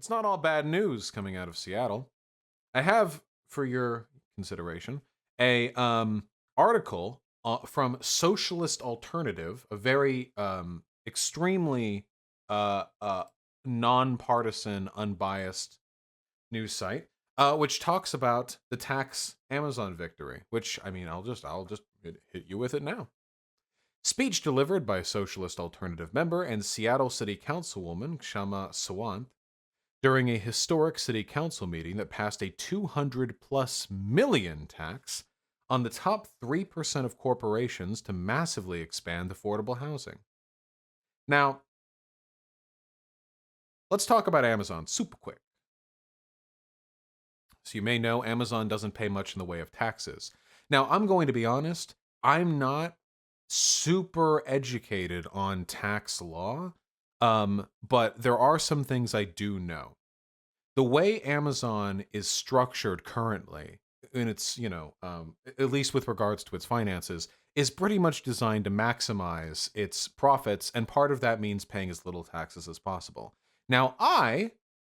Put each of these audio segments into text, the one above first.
it's not all bad news coming out of Seattle. I have, for your consideration, a article from Socialist Alternative, a very extremely uh, uh, nonpartisan, unbiased news site, which talks about the tax Amazon victory. Which I mean, I'll just hit you with it now. Speech delivered by Socialist Alternative member and Seattle City Councilwoman Kshama Sawant during a historic city council meeting that passed a 200 plus million tax on the top 3% of corporations to massively expand affordable housing. Now, let's talk about Amazon super quick. So you may know Amazon doesn't pay much in the way of taxes. Now, I'm going to be honest, I'm not super educated on tax law, but there are some things I do know. The way Amazon is structured currently, and it's, at least with regards to its finances, is pretty much designed to maximize its profits, and part of that means paying as little taxes as possible. Now, I,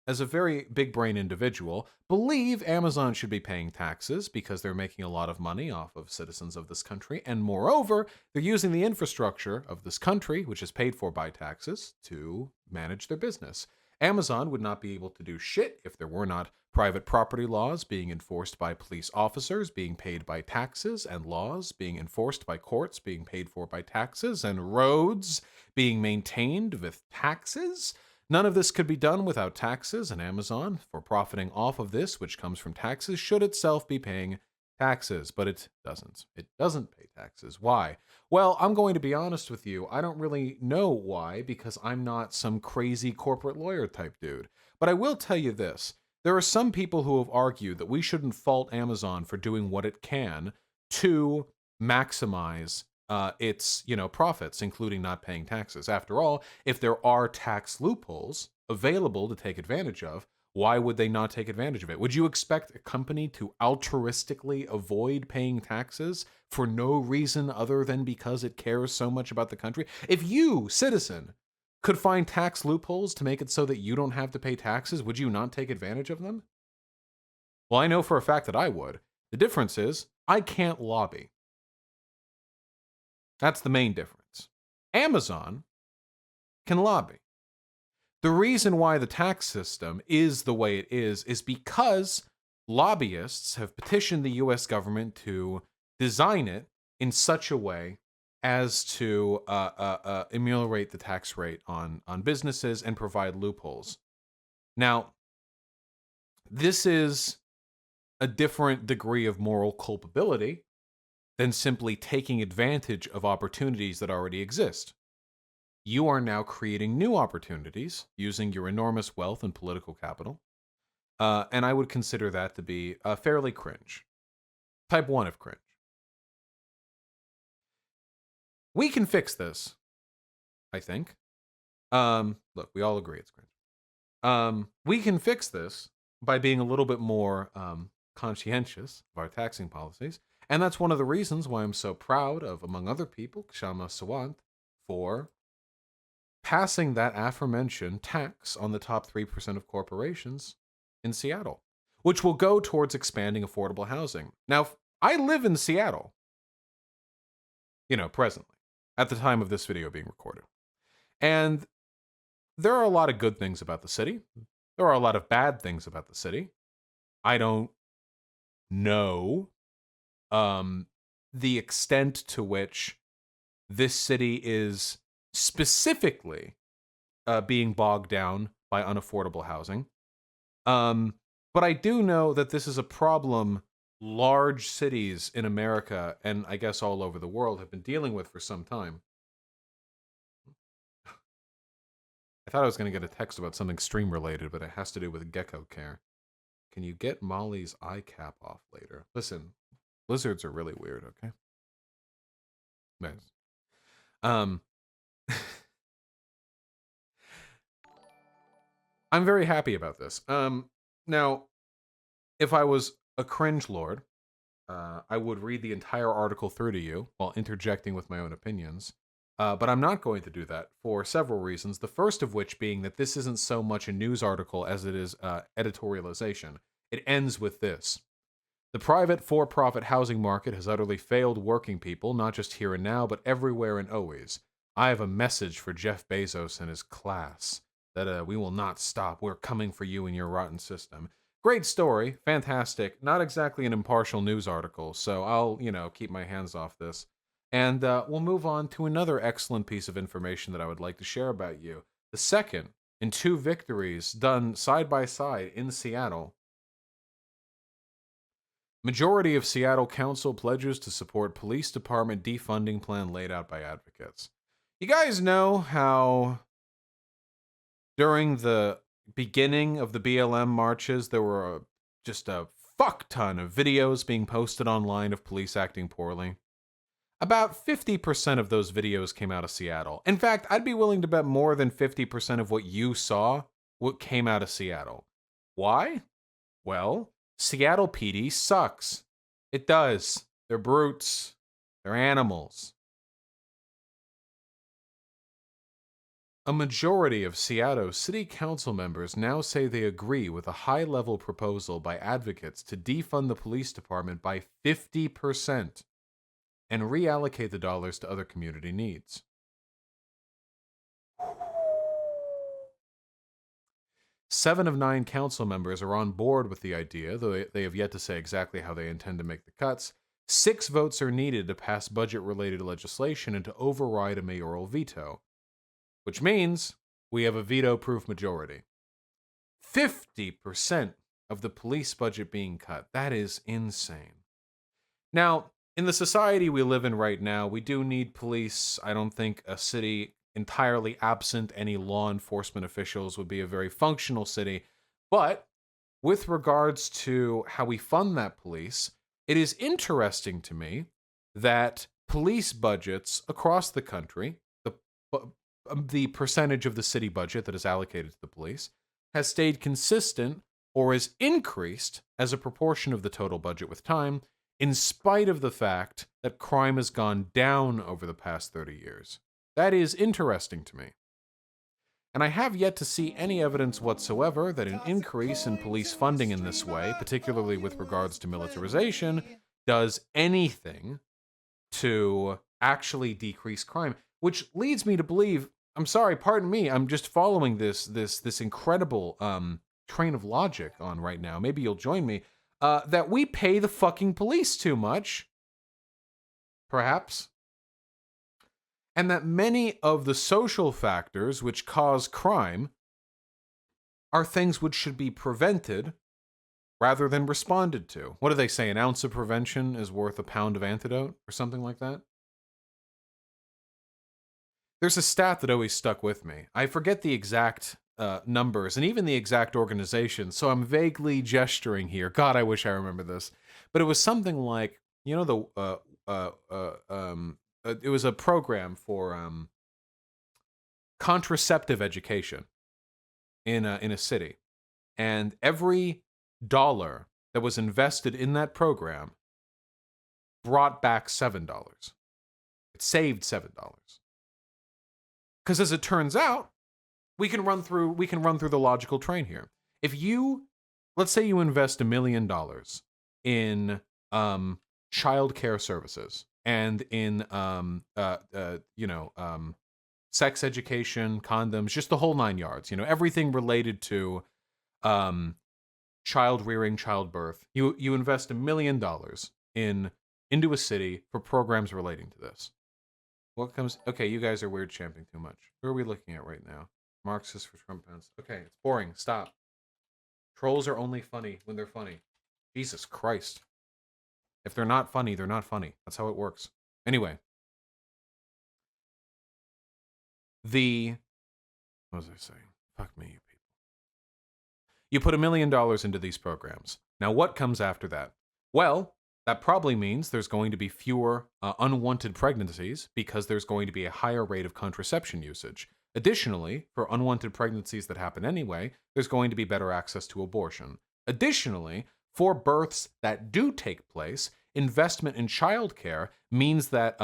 as a very big brain individual, believe Amazon should be paying taxes because they're making a lot of money off of citizens of this country, and moreover, they're using the infrastructure of this country, which is paid for by taxes, to manage their business. Amazon would not be able to do shit if there were not private property laws being enforced by police officers, being paid by taxes, and laws being enforced by courts, being paid for by taxes, and roads being maintained with taxes. None of this could be done without taxes, and Amazon, for profiting off of this, which comes from taxes, should itself be paying taxes, but it doesn't. It doesn't pay taxes. Why? Well, I'm going to be honest with you. I don't really know why, because I'm not some crazy corporate lawyer type dude. But I will tell you this. There are some people who have argued that we shouldn't fault Amazon for doing what it can to maximize its, profits, including not paying taxes. After all, if there are tax loopholes available to take advantage of, why would they not take advantage of it? Would you expect a company to altruistically avoid paying taxes for no reason other than because it cares so much about the country? If you, citizen, could find tax loopholes to make it so that you don't have to pay taxes, would you not take advantage of them? Well, I know for a fact that I would. The difference is, I can't lobby. That's the main difference. Amazon can lobby. The reason why the tax system is the way it is because lobbyists have petitioned the US government to design it in such a way as to ameliorate the tax rate on businesses and provide loopholes. Now, this is a different degree of moral culpability than simply taking advantage of opportunities that already exist. You are now creating new opportunities using your enormous wealth and political capital. And I would consider that to be fairly cringe. Type 1 of cringe. We can fix this, I think. Look, we all agree it's cringe. We can fix this by being a little bit more conscientious of our taxing policies. And that's one of the reasons why I'm so proud of, among other people, Kshama Sawant, for passing that aforementioned tax on the top 3% of corporations in Seattle, which will go towards expanding affordable housing. Now, I live in Seattle, presently, at the time of this video being recorded. And there are a lot of good things about the city. There are a lot of bad things about the city. I don't know the extent to which this city is specifically being bogged down by unaffordable housing. But I do know that this is a problem large cities in America, and I guess all over the world, have been dealing with for some time. I thought I was going to get a text about something stream related, but it has to do with gecko care. Can you get Molly's eye cap off later? Listen, lizards are really weird, okay? Nice. I'm very happy about this. Now, if I was a cringe lord, I would read the entire article through to you while interjecting with my own opinions. But I'm not going to do that for several reasons. The first of which being that this isn't so much a news article as it is editorialization. It ends with this. The private for-profit housing market has utterly failed working people, not just here and now, but everywhere and always. I have a message for Jeff Bezos and his class, that we will not stop. We're coming for you and your rotten system. Great story, fantastic. Not exactly an impartial news article, so I'll, keep my hands off this. And we'll move on to another excellent piece of information that I would like to share about you. The second in two victories done side by side in Seattle. Majority of Seattle Council pledges to support police department defunding plan laid out by advocates. You guys know how during the beginning of the BLM marches, there were just a fuck ton of videos being posted online of police acting poorly? About 50% of those videos came out of Seattle. In fact, I'd be willing to bet more than 50% of what you saw came out of Seattle. Why? Well, Seattle PD sucks. It does. They're brutes. They're animals. A majority of Seattle City Council members now say they agree with a high-level proposal by advocates to defund the police department by 50% and reallocate the dollars to other community needs. Seven of 9 council members are on board with the idea, though they have yet to say exactly how they intend to make the cuts. 6 votes are needed to pass budget-related legislation and to override a mayoral veto, which means we have a veto-proof majority. 50% of the police budget being cut. That is insane. Now, in the society we live in right now, we do need police. I don't think a city entirely absent any law enforcement officials would be a very functional city. But with regards to how we fund that police, it is interesting to me that police budgets across the country, the percentage of the city budget that is allocated to the police, has stayed consistent or is increased as a proportion of the total budget with time, in spite of the fact that crime has gone down over the past 30 years. That is interesting to me. And I have yet to see any evidence whatsoever that an increase in police funding in this way, particularly with regards to militarization, does anything to actually decrease crime. Which leads me to believe, I'm sorry, pardon me, I'm just following this incredible train of logic on right now. Maybe you'll join me. That we pay the fucking police too much. Perhaps. And that many of the social factors which cause crime are things which should be prevented rather than responded to. What do they say? An ounce of prevention is worth a pound of antidote, or something like that? There's a stat that always stuck with me. I forget the exact numbers and even the exact organization, so I'm vaguely gesturing here. God, I wish I remember this. But it was something like, it was a program for contraceptive education in a city, and every dollar that was invested in that program brought back $7. It saved $7. Because as it turns out, we can run through the logical train here. If you, let's say you invest $1 million in child care services and in sex education, condoms, just the whole 9 yards, everything related to child rearing, childbirth. You invest $1 million into a city for programs relating to this. What comes? Okay, you guys are weird champing too much. Who are we looking at right now? Marxist for Trump fans. Okay, it's boring. Stop. Trolls are only funny when they're funny. Jesus Christ. If they're not funny, they're not funny. That's how it works. Anyway. What was I saying? Fuck me, you people. You put $1 million into these programs. Now what comes after that? Well, that probably means there's going to be fewer unwanted pregnancies because there's going to be a higher rate of contraception usage. Additionally, for unwanted pregnancies that happen anyway, there's going to be better access to abortion. Additionally, for births that do take place, investment in childcare means that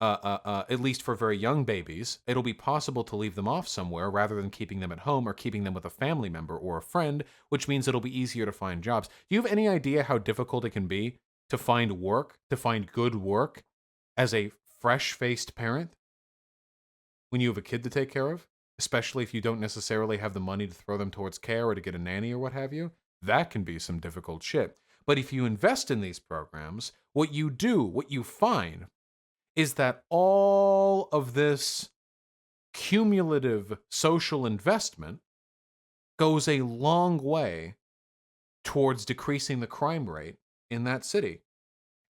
at least for very young babies, it'll be possible to leave them off somewhere rather than keeping them at home or keeping them with a family member or a friend, which means it'll be easier to find jobs. Do you have any idea how difficult it can be to find work, to find good work as a fresh-faced parent when you have a kid to take care of? Especially if you don't necessarily have the money to throw them towards care or to get a nanny or what have you? That can be some difficult shit. But if you invest in these programs, what you find is that all of this cumulative social investment goes a long way towards decreasing the crime rate in that city.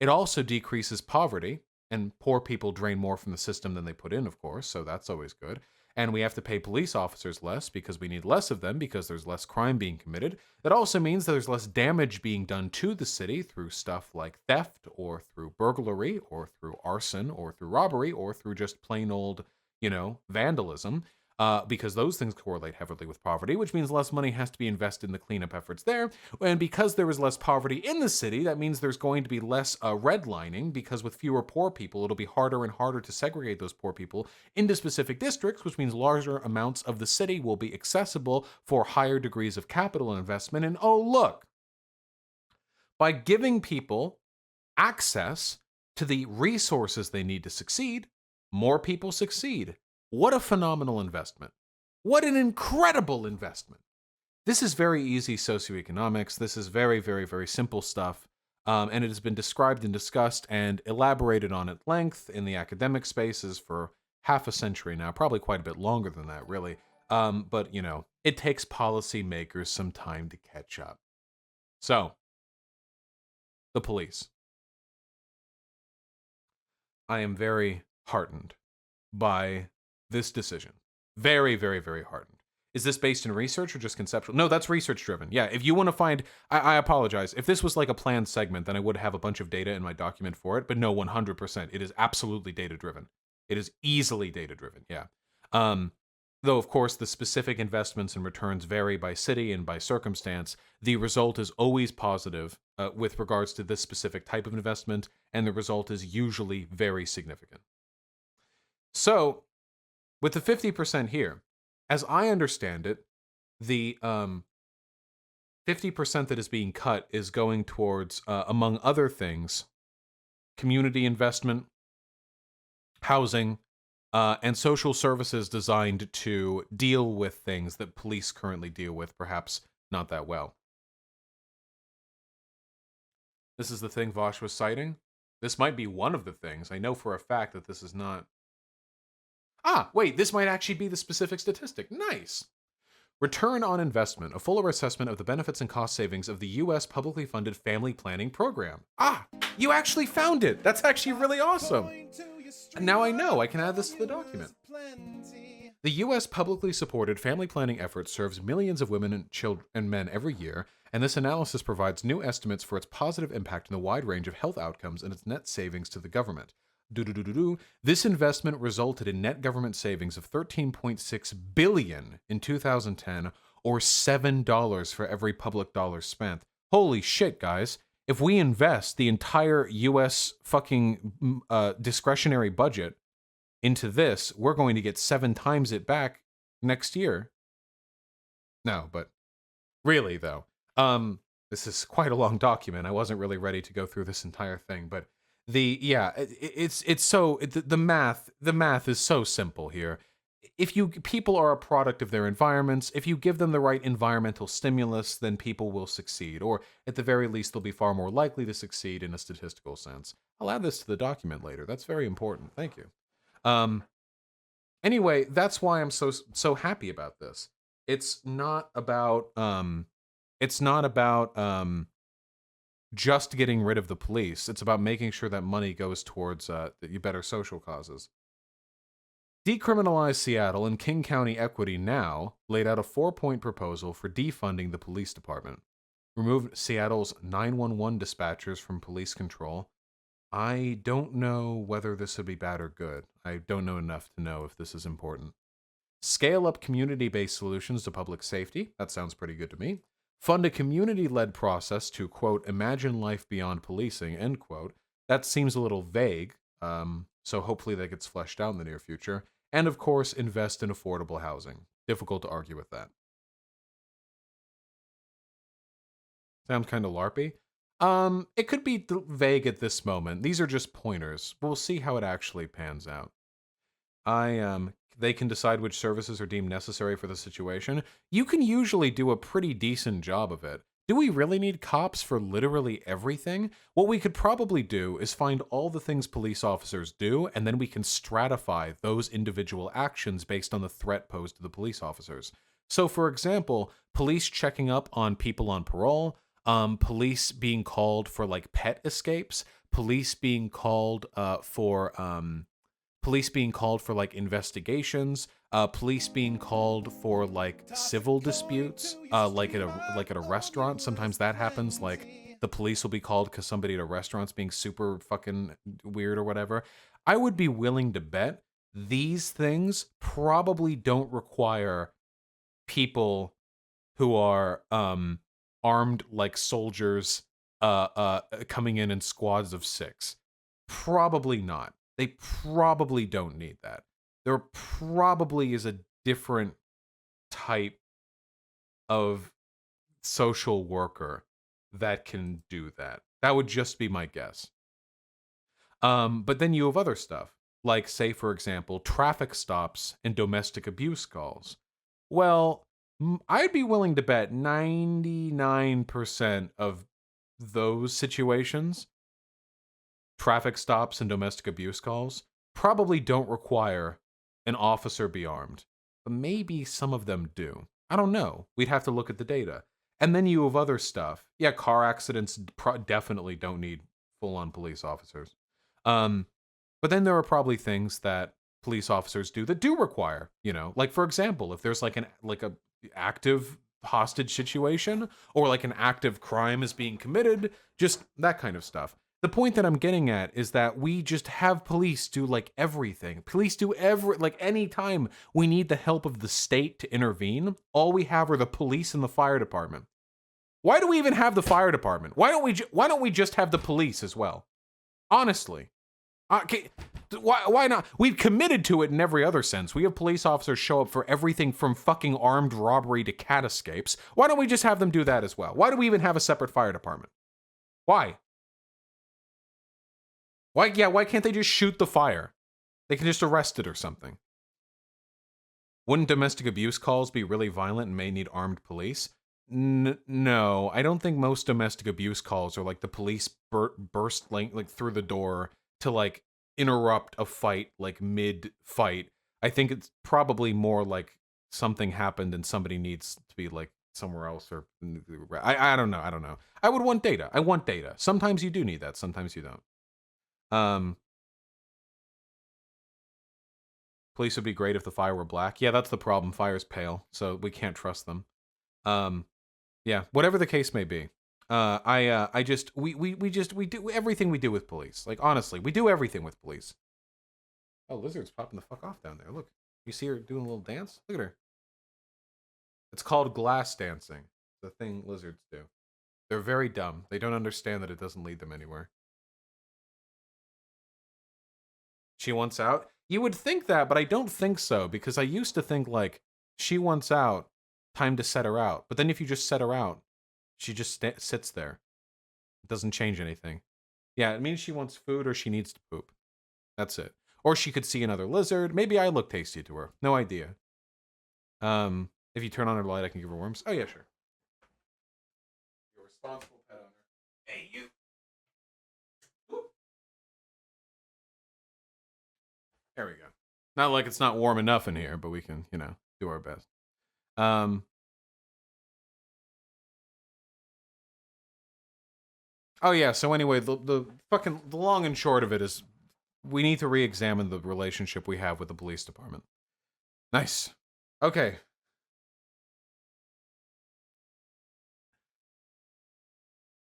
It also decreases poverty, and poor people drain more from the system than they put in, of course, so that's always good. And we have to pay police officers less because we need less of them because there's less crime being committed. That also means that there's less damage being done to the city through stuff like theft or through burglary or through arson or through robbery or through just plain old, vandalism. Because those things correlate heavily with poverty, which means less money has to be invested in the cleanup efforts there. And because there is less poverty in the city, that means there's going to be less redlining, because with fewer poor people, it'll be harder and harder to segregate those poor people into specific districts, which means larger amounts of the city will be accessible for higher degrees of capital investment. And oh, look, by giving people access to the resources they need to succeed, more people succeed. What a phenomenal investment. What an incredible investment. This is very easy socioeconomics. This is very, very, very simple stuff. And it has been described and discussed and elaborated on at length in the academic spaces for half a century now, probably quite a bit longer than that, really. But, it takes policymakers some time to catch up. So, the police. I am very heartened by this decision. Very, very, very heartened. Is this based in research or just conceptual? No, that's research driven. Yeah, if you want to find, I apologize. If this was like a planned segment, then I would have a bunch of data in my document for it. But no, 100%. It is absolutely data driven. It is easily data driven. Yeah. Though, of course, the specific investments and returns vary by city and by circumstance, the result is always positive with regards to this specific type of investment, and the result is usually very significant. So, with the 50% here, as I understand it, the 50% that is being cut is going towards, among other things, community investment, housing, and social services designed to deal with things that police currently deal with, perhaps not that well. This is the thing Vosh was citing. This might be one of the things. I know for a fact that this is not. Ah, wait, this might actually be the specific statistic. Nice. Return on investment, a fuller assessment of the benefits and cost savings of the U.S. publicly funded family planning program. Ah, you actually found it. That's actually really awesome. And now I know I can add this to the document. The U.S. publicly supported family planning effort serves millions of women and children and men every year, and this analysis provides new estimates for its positive impact in the wide range of health outcomes and its net savings to the government. This investment resulted in net government savings of $13.6 billion in 2010, or $7 for every public dollar spent. Holy shit, guys. If we invest the entire US fucking discretionary budget into this, we're going to get 7 times it back next year. No, but really though, this is quite a long document. I wasn't really ready to go through this entire thing, but it's so the math is so simple here. If people are a product of their environments, if you give them the right environmental stimulus, then people will succeed, or at the very least, they'll be far more likely to succeed in a statistical sense. I'll add this to the document later. That's very important. Thank you. Anyway, that's why I'm so happy about this. It's not about just getting rid of the police. It's about making sure that money goes towards better social causes. Decriminalize Seattle and King County Equity Now laid out a 4-point proposal for defunding the police department. Remove Seattle's 911 dispatchers from police control. I don't know whether this would be bad or good. I don't know enough to know if this is important. Scale up community-based solutions to public safety. That sounds pretty good to me. Fund a community-led process to, quote, imagine life beyond policing, end quote. That seems a little vague, So hopefully that gets fleshed out in the near future. And of course, invest in affordable housing. Difficult to argue with that. Sounds kind of LARPy. It could be vague at this moment. These are just pointers. We'll see how it actually pans out. They can decide which services are deemed necessary for the situation. You can usually do a pretty decent job of it. Do we really need cops for literally everything? What we could probably do is find all the things police officers do, and then we can stratify those individual actions based on the threat posed to the police officers. So, for example, police checking up on people on parole, police being called for like pet escapes, police being called for like investigations, police being called for like civil disputes, like at a restaurant. Sometimes that happens. Like the police will be called because somebody at a restaurant's being super fucking weird or whatever. I would be willing to bet these things probably don't require people who are armed like soldiers coming in squads of 6. Probably not. They probably don't need that. There probably is a different type of social worker that can do that. That would just be my guess. But then you have other stuff, like, say, for example, traffic stops and domestic abuse calls. Well, I'd be willing to bet 99% of those situations, traffic stops and domestic abuse calls, probably don't require an officer be armed. But maybe some of them do. I don't know. We'd have to look at the data. And then you have other stuff. Yeah, car accidents definitely don't need full-on police officers. But then there are probably things that police officers do that do require, like, for example, if there's like a active hostage situation or like an active crime is being committed, just that kind of stuff. The point that I'm getting at is that we just have police do like everything. Police do anytime we need the help of the state to intervene, all we have are the police and the fire department. Why do we even have the fire department? Why don't we just have the police as well? Honestly. Why not? We've committed to it in every other sense. We have police officers show up for everything from fucking armed robbery to cat escapes. Why don't we just have them do that as well? Why do we even have a separate fire department? Why? Why can't they just shoot the fire? They can just arrest it or something. Wouldn't domestic abuse calls be really violent and may need armed police? No, I don't think most domestic abuse calls are like the police burst like through the door to like interrupt a fight like mid-fight. I think it's probably more like something happened and somebody needs to be like somewhere else, or I don't know. I would want data. I want data. Sometimes you do need that, sometimes you don't. Police would be great if the fire were black. Yeah, that's the problem. Fire's pale, so we can't trust them. Yeah, whatever the case may be. We do everything we do with police. Like, honestly, we do everything with police. Oh, Lizard's popping the fuck off down there. Look, you see her doing a little dance? Look at her. It's called glass dancing. The thing lizards do. They're very dumb. They don't understand that it doesn't lead them anywhere. She wants out? You would think that, but I don't think so, because I used to think, like, she wants out, time to set her out. But then if you just set her out, she just sits there. It doesn't change anything. Yeah, it means she wants food or she needs to poop. That's it. Or she could see another lizard. Maybe I look tasty to her. No idea. If you turn on her light, I can give her worms. Oh, yeah, sure. You're a responsible pet owner. Hey, you. Whoop. There we go. Not like it's not warm enough in here, but we can, do our best. Oh yeah, so anyway, the long and short of it is we need to re-examine the relationship we have with the police department. Nice. Okay.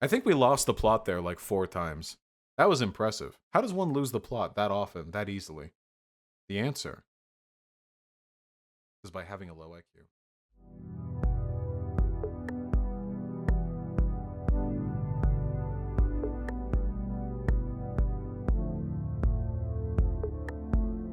I think we lost the plot there like 4 times. That was impressive. How does one lose the plot that often, that easily? The answer is by having a low IQ.